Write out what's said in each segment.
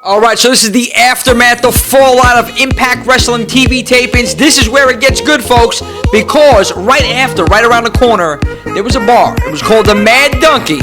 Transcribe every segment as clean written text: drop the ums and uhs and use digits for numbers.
All right, so this is the aftermath, the fallout of Impact Wrestling TV tapings. This is where it gets good, folks, because right around the corner, there was a bar. It was called the Mad Donkey,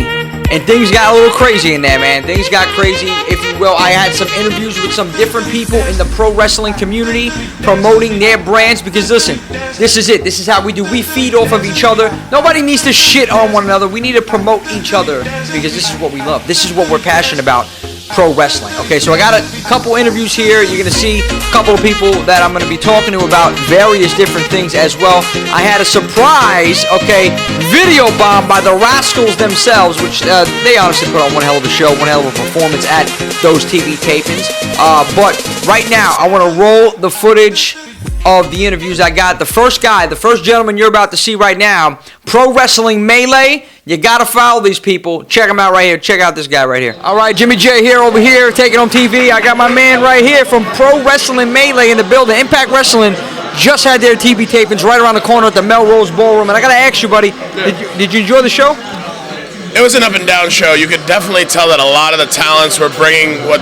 and things got a little crazy in there, man. Things got crazy, if you will. I had some interviews with some different people in the pro wrestling community promoting their brands, because listen, this is it. This is how we do. We feed off of each other. Nobody needs to shit on one another. We need to promote each other, because this is what we love. This is what we're passionate about. Pro wrestling. Okay, so I got a couple interviews here. You're going to see a couple of people that I'm going to be talking to about various different things as well. I had a surprise, video bomb by the Rascals themselves, which they honestly put on one hell of a show, one hell of a performance at those TV tapings. But right now, I want to roll the footage of the interviews I got. The first gentleman you're about to see right now, Pro Wrestling Melee. You gotta follow these people. Check them out right here. Check out this guy right here. All right, Jimmy J here, over here, taking on TV. I got my man right here from Pro Wrestling Melee in the building. Impact Wrestling just had their TV tapings right around the corner at the Melrose Ballroom. And I gotta ask you, buddy, did you enjoy the show? It was an up and down show. You could definitely tell that a lot of the talents were bringing what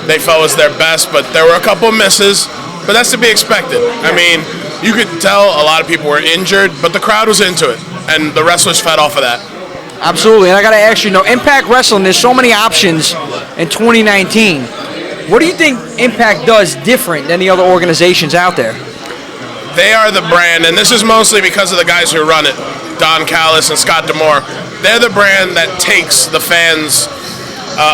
they felt was their best, but there were a couple misses. But that's to be expected. I mean, you could tell a lot of people were injured, but the crowd was into it, and the wrestlers fed off of that. Absolutely, and I got to ask you, Impact Wrestling, there's so many options in 2019. What do you think Impact does different than the other organizations out there? They are the brand, and this is mostly because of the guys who run it, Don Callis and Scott D'Amore. They're the brand that takes the fans'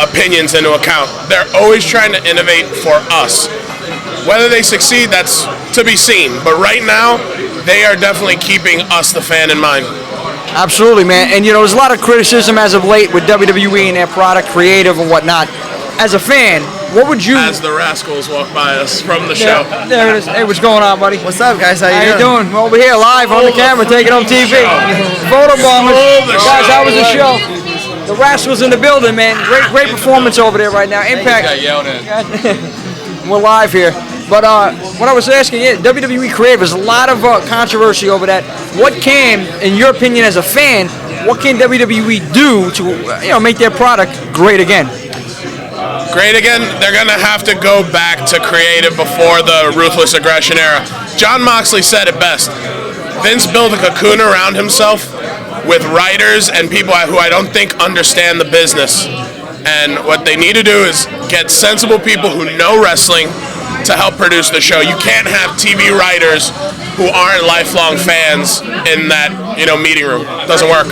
opinions into account. They're always trying to innovate for us. Whether they succeed, that's to be seen. But right now, they are definitely keeping us, the fan, in mind. Absolutely, man. And, there's a lot of criticism as of late with WWE and their product, creative and whatnot. As a fan, what would you... As the Rascals walk by us from the show. There it is. Hey, what's going on, buddy? What's up, guys? How you doing? We're over here live on the camera, taking on TV. Photo bombers. Guys, how was the show? The Rascals in the building, man. Great performance over there right now. Impact. Got yelled at. We're live here. But what I was asking, WWE Creative, there's a lot of controversy over that. What can, in your opinion as a fan, what can WWE do to make their product great again? Great again, they're going to have to go back to creative before the Ruthless Aggression era. John Moxley said it best. Vince built a cocoon around himself with writers and people who I don't think understand the business. And what they need to do is get sensible people who know wrestling to help produce the show. You can't have TV writers who aren't lifelong fans in that, meeting room. It doesn't work.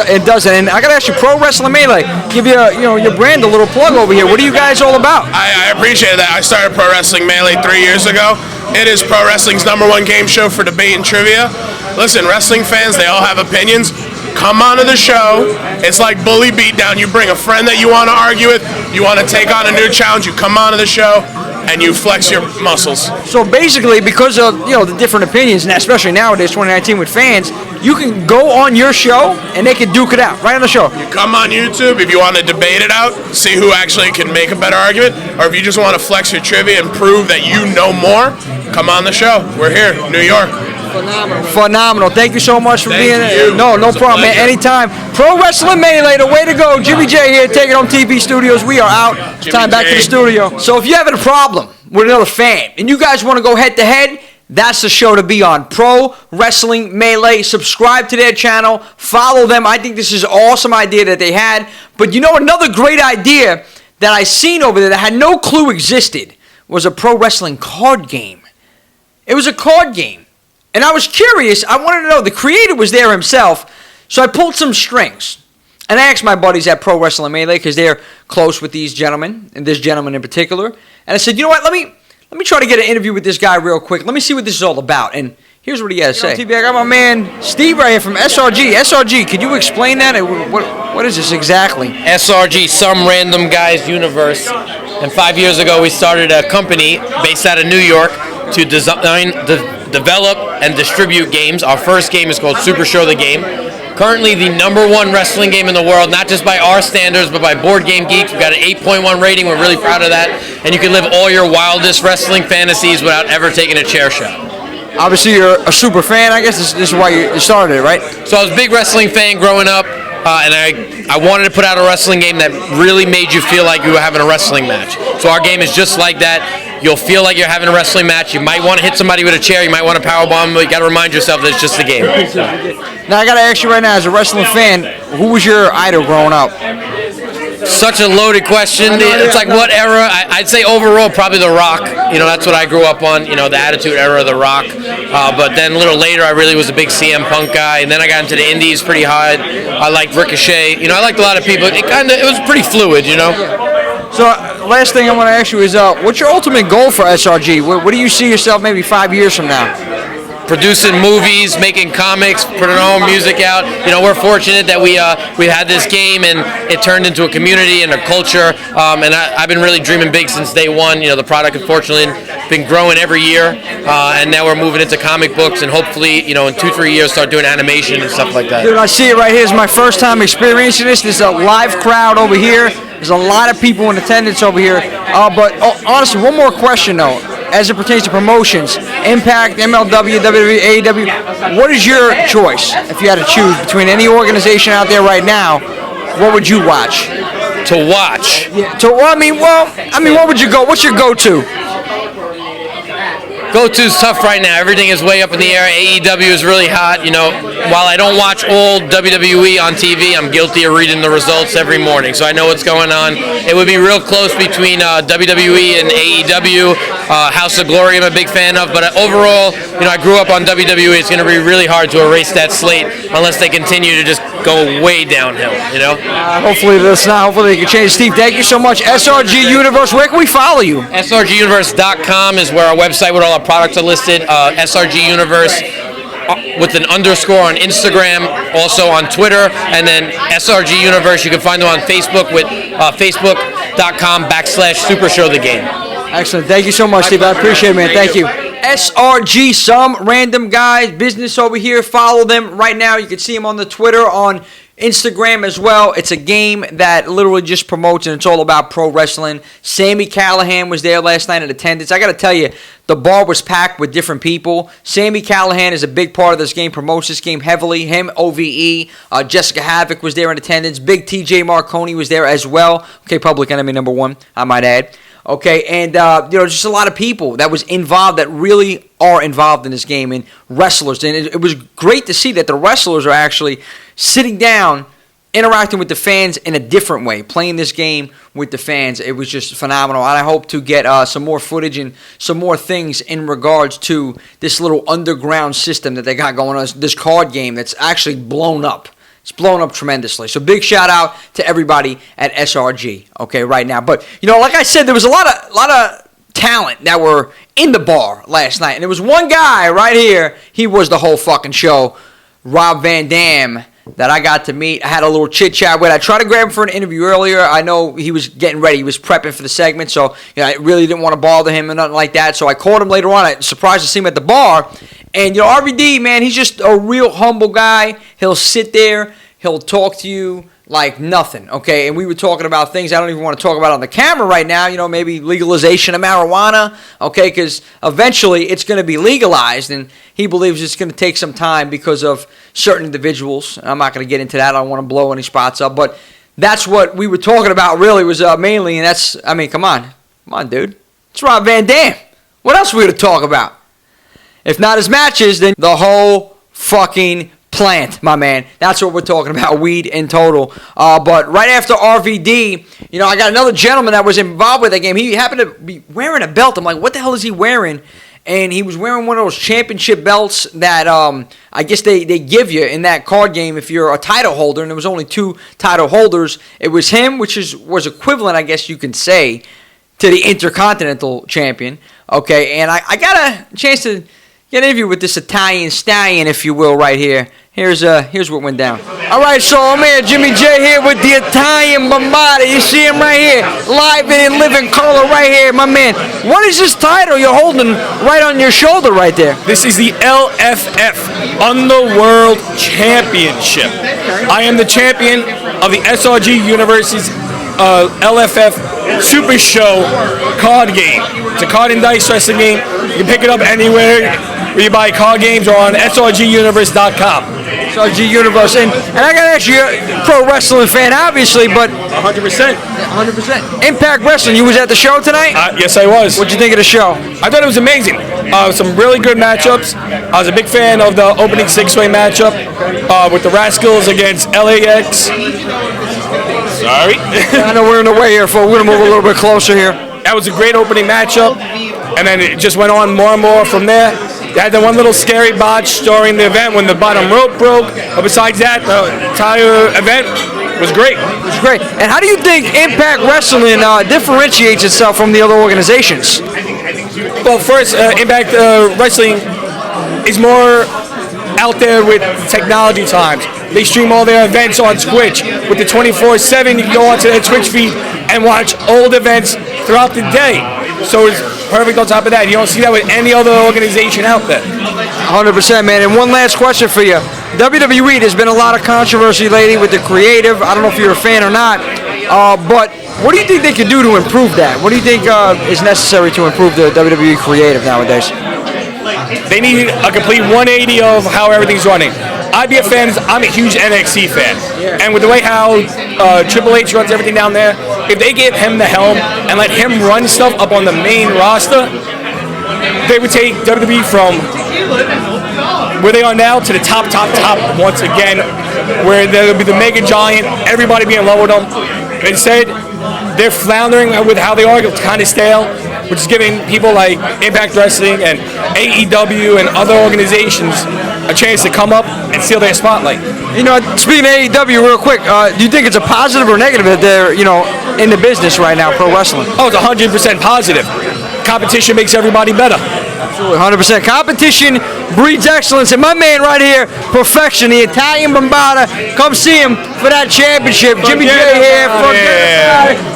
It doesn't. And I got to ask you, Pro Wrestling Melee, give you, your brand a little plug over here. What are you guys all about? I appreciate that. I started Pro Wrestling Melee 3 years ago. It is pro wrestling's #1 game show for debate and trivia. Listen, wrestling fans, they all have opinions. Come on to the show. It's like bully beatdown. You bring a friend that you want to argue with. You want to take on a new challenge. You come on to the show and you flex your muscles. So basically, because of the different opinions, and especially nowadays, 2019 with fans, you can go on your show and they can duke it out right on the show. You come on YouTube if you want to debate it out, see who actually can make a better argument, or if you just want to flex your trivia and prove that you know more, come on the show. We're here, New York. Phenomenal. Thank you so much for being here. No problem, man. Anytime. Pro Wrestling Melee, the way to go. Jimmy J here, taking on TV Studios. We are out. It's time back to the studio. So if you're having a problem with another fan and you guys want to go head to head, that's the show to be on. Pro Wrestling Melee. Subscribe to their channel. Follow them. I think this is an awesome idea that they had. But another great idea that I seen over there that I had no clue existed was a pro wrestling card game. It was a card game. And I was curious. I wanted to know. The creator was there himself. So I pulled some strings. And I asked my buddies at Pro Wrestling Melee, because they're close with these gentlemen, and this gentleman in particular. And I said, you know what, let me try to get an interview with this guy real quick. Let me see what this is all about. And here's what he has to say. TV, I got my man Steve right here from SRG. SRG, could you explain that? What is this exactly? SRG, Some Random Guys Universe. And 5 years ago, we started a company based out of New York to design, develop, and distribute games. Our first game is called Super Show the Game. Currently the #1 wrestling game in the world, not just by our standards, but by Board Game Geek. We've got an 8.1 rating. We're really proud of that. And you can live all your wildest wrestling fantasies without ever taking a chair shot. Obviously, you're a super fan. I guess this is why you started it, right? So I was a big wrestling fan growing up. and I wanted to put out a wrestling game that really made you feel like you were having a wrestling match. So our game is just like that. You'll feel like you're having a wrestling match. You might want to hit somebody with a chair. You might want to powerbomb, but you got to remind yourself that it's just a game. Now, I got to ask you right now, as a wrestling fan, who was your idol growing up? Such a loaded question. It's like what era? I'd say overall probably The Rock. That's what I grew up on. The Attitude Era of The Rock. But then a little later, I really was a big CM Punk guy, and then I got into the Indies pretty hard. I liked Ricochet. I liked a lot of people. It was pretty fluid. So, last thing I want to ask you is, what's your ultimate goal for SRG? What do you see yourself maybe 5 years from now? Producing movies, making comics, putting our own music out. We're fortunate that we had this game and it turned into a community and a culture. And I've been really dreaming big since day one. The product, unfortunately, been growing every year. And now we're moving into comic books and hopefully, in 2-3 years, start doing animation and stuff like that. Dude, I see it right here. It's my first time experiencing this. There's a live crowd over here. There's a lot of people in attendance over here. But honestly, one more question, though. As it pertains to promotions, Impact, MLW, WWE, AEW, what is your choice if you had to choose between any organization out there right now? What would you watch? To watch? Yeah. What would you go? What's your go-to? Go-to's tough right now. Everything is way up in the air. AEW is really hot. While I don't watch all WWE on TV, I'm guilty of reading the results every morning, so I know what's going on. It would be real close between WWE and AEW. House of Glory I'm a big fan of, but overall, I grew up on WWE. It's going to be really hard to erase that slate unless they continue to just go way downhill, Hopefully that's not. Hopefully they can change. Steve, thank you so much. SRG Universe, where can we follow you? SRGUniverse.com is where our website with all our products are listed. SRG Universe with an underscore on Instagram, also on Twitter, and then SRG Universe. You can find them on Facebook with Facebook.com/Super Show the Game. Excellent. Thank you so much, Steve. I appreciate it, man. Thank you. SRG, some random guys, business over here. Follow them right now. You can see them on the Twitter, on Instagram as well. It's a game that literally just promotes, and it's all about pro wrestling. Sami Callihan was there last night in attendance. I got to tell you, the bar was packed with different people. Sami Callihan is a big part of this game, promotes this game heavily. Him, OVE. Jessica Havoc was there in attendance. Big TJ Marconi was there as well. Okay, Public Enemy #1, I might add. Okay, and just a lot of people that was involved that really are involved in this game, and wrestlers. And it was great to see that the wrestlers are actually sitting down, interacting with the fans in a different way, playing this game with the fans. It was just phenomenal. And I hope to get some more footage and some more things in regards to this little underground system that they got going on, this card game that's actually blown up. It's blown up tremendously. So big shout out to everybody at SRG, okay, right now. But, like I said, there was a lot of talent that were in the bar last night. And there was one guy right here. He was the whole fucking show, Rob Van Dam, that I got to meet. I had a little chit-chat with. I tried to grab him for an interview earlier. I know he was getting ready. He was prepping for the segment, so I really didn't want to bother him or nothing like that. So I called him later on. I was surprised to see him at the bar. And, RVD, man, he's just a real humble guy. He'll sit there. He'll talk to you like nothing, okay? And we were talking about things I don't even want to talk about on the camera right now, maybe legalization of marijuana, okay? Because eventually it's going to be legalized, and he believes it's going to take some time because of certain individuals. I'm not going to get into that. I don't want to blow any spots up, but that's what we were talking about really was mainly, and that's, come on, dude. It's Rob Van Dam. What else are we going to talk about? If not his matches, then the whole fucking plant, my man. That's what we're talking about, weed in total. But right after RVD, I got another gentleman that was involved with that game. He happened to be wearing a belt. I'm like, what the hell is he wearing? And he was wearing one of those championship belts that I guess they give you in that card game if you're a title holder, and there was only 2 title holders. It was him, which was equivalent, I guess you can say, to the Intercontinental Champion. Okay, and I got a chance to get an interview with this Italian stallion, if you will, right here. Here's what went down. All right, so I'm here, Jimmy J here with the Italian Bombada. You see him right here, live and in living color right here, my man. What is this title you're holding right on your shoulder right there? This is the LFF Underworld Championship. I am the champion of the SRG Universe's LFF Super Show card game. It's a card and dice wrestling game. You can pick it up anywhere where you buy card games or on srguniverse.com. SRG Universe. And I got to ask you, you're a pro wrestling fan, obviously, but 100%. 100%. Impact Wrestling, you was at the show tonight? Yes, I was. What'd you think of the show? I thought it was amazing. Some really good matchups. I was a big fan of the opening six-way matchup with the Rascals against LAX. Sorry. I know we're in the way here, folks. We're going to move a little bit closer here. That was a great opening matchup, and then it just went on more and more from there. They had the one little scary botch during the event when the bottom rope broke, but besides that, the entire event was great. It was great. And how do you think Impact Wrestling differentiates itself from the other organizations? Well, first, Impact Wrestling is more out there with technology times. They stream all their events on Twitch. With the 24/7, you can go onto their Twitch feed and watch old events throughout the day. So it's perfect on top of that. You don't see that with any other organization out there. 100%, man. And one last question for you. WWE, there's been a lot of controversy lately with the creative. I don't know if you're a fan or not, but what do you think they could do to improve that? What do you think is necessary to improve the WWE creative nowadays? They need a complete 180 of how everything's running. I'd be a fan. I'm a huge NXT fan, and with the way how Triple H runs everything down there, if they gave him the helm and let him run stuff up on the main roster, they would take WWE from where they are now to the top once again, where there would be the mega giant, everybody be in love with them. Instead, they're floundering with how they are, it's kind of stale, which is giving people like Impact Wrestling and AEW and other organizations a chance to come up and steal their spotlight. You know, speaking of AEW real quick, do you think it's a positive or negative that they're, in the business right now, pro wrestling? Oh, it's 100% positive. Competition makes everybody better. Absolutely, 100%. Competition breeds excellence. And my man right here, Perfection, the Italian Bombada, come see him for that championship. Jimmy J here.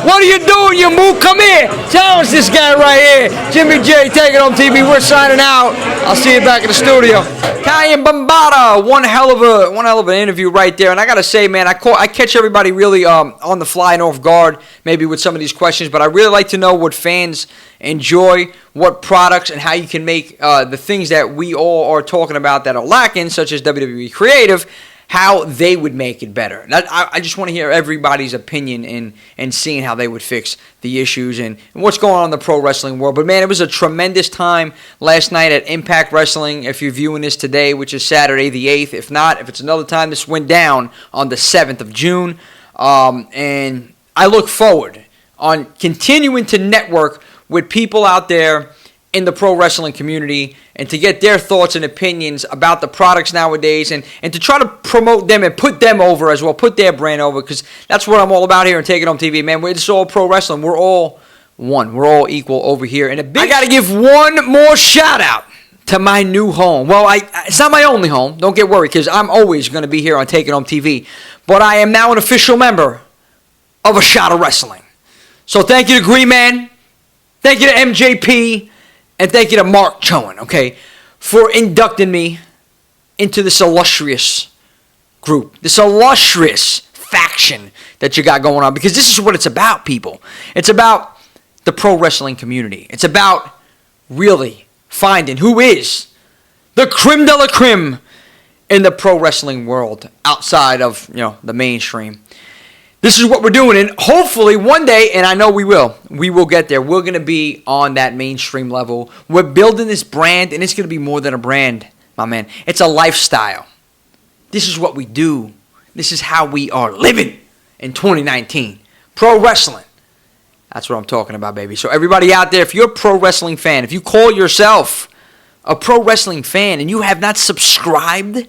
What are you doing, you move? Come here. Tell us this guy right here. Jimmy J, Take It Home TV. We're signing out. I'll see you back in the studio. Italian Bombada, one hell of an interview right there. And I gotta say, man, I catch everybody really on the fly and off guard, maybe with some of these questions. But I really like to know what fans enjoy, what products, and how you can make the things that we all are talking about that are lacking, such as WWE Creative, how they would make it better. I just want to hear everybody's opinion and seeing how they would fix the issues and what's going on in the pro wrestling world. But, man, it was a tremendous time last night at Impact Wrestling. If you're viewing this today, which is Saturday the 8th. If not, if it's another time, this went down on the 7th of June. And I look forward on continuing to network with people out there in the pro wrestling community and to get their thoughts and opinions about the products nowadays and to try to promote them and put them over as well, put their brand over, because that's what I'm all about here and Take It Home TV, man. It's all pro wrestling. We're all one. We're all equal over here. And I got to give one more shout out to my new home. Well, it's not my only home. Don't get worried, because I'm always going to be here on Take It Home TV. But I am now an official member of A Shot of Wrestling. So thank you to Green Man. Thank you to MJP, and thank you to Mark Chowan, okay, for inducting me into this illustrious group, this illustrious faction that you got going on, because this is what it's about, people. It's about the pro wrestling community. It's about really finding who is the creme de la creme in the pro wrestling world outside of, the mainstream. This is what we're doing, and hopefully one day, and I know we will get there. We're going to be on that mainstream level. We're building this brand, and it's going to be more than a brand, my man. It's a lifestyle. This is what we do. This is how we are living in 2019. Pro wrestling. That's what I'm talking about, baby. So everybody out there, if you're a pro wrestling fan, if you call yourself a pro wrestling fan and you have not subscribed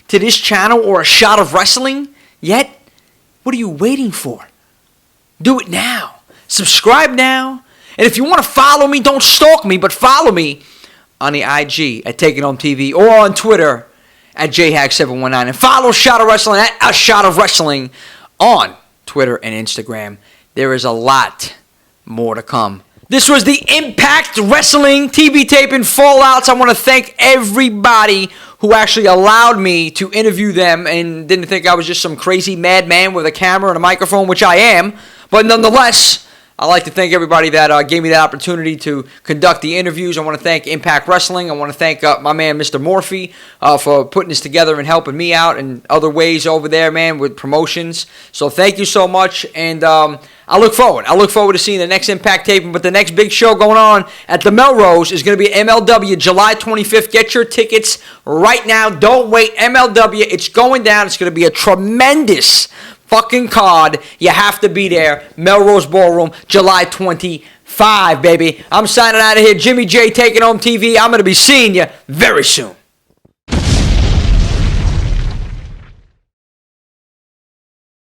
to this channel or A Shot of Wrestling yet, what are you waiting for? Do it now. Subscribe now. And if you want to follow me, don't stalk me, but follow me on the IG at Take It Home TV or on Twitter at JHack719. And follow Shot of Wrestling at A Shot of Wrestling on Twitter and Instagram. There is a lot more to come. This was the Impact Wrestling TV taping Fallouts. I want to thank everybody who actually allowed me to interview them and didn't think I was just some crazy madman with a camera and a microphone, which I am. But nonetheless, I'd like to thank everybody that gave me that opportunity to conduct the interviews. I want to thank Impact Wrestling. I want to thank my man, Mr. Morphy, for putting this together and helping me out in other ways over there, man, with promotions. So thank you so much, and I look forward. I look forward to seeing the next Impact taping, but the next big show going on at the Melrose is going to be MLW July 25th. Get your tickets right now. Don't wait. MLW, it's going down. It's going to be a tremendous fucking card. You have to be there. Melrose Ballroom, July 25, baby. I'm signing out of here. Jimmy J taking home TV. I'm going to be seeing you very soon.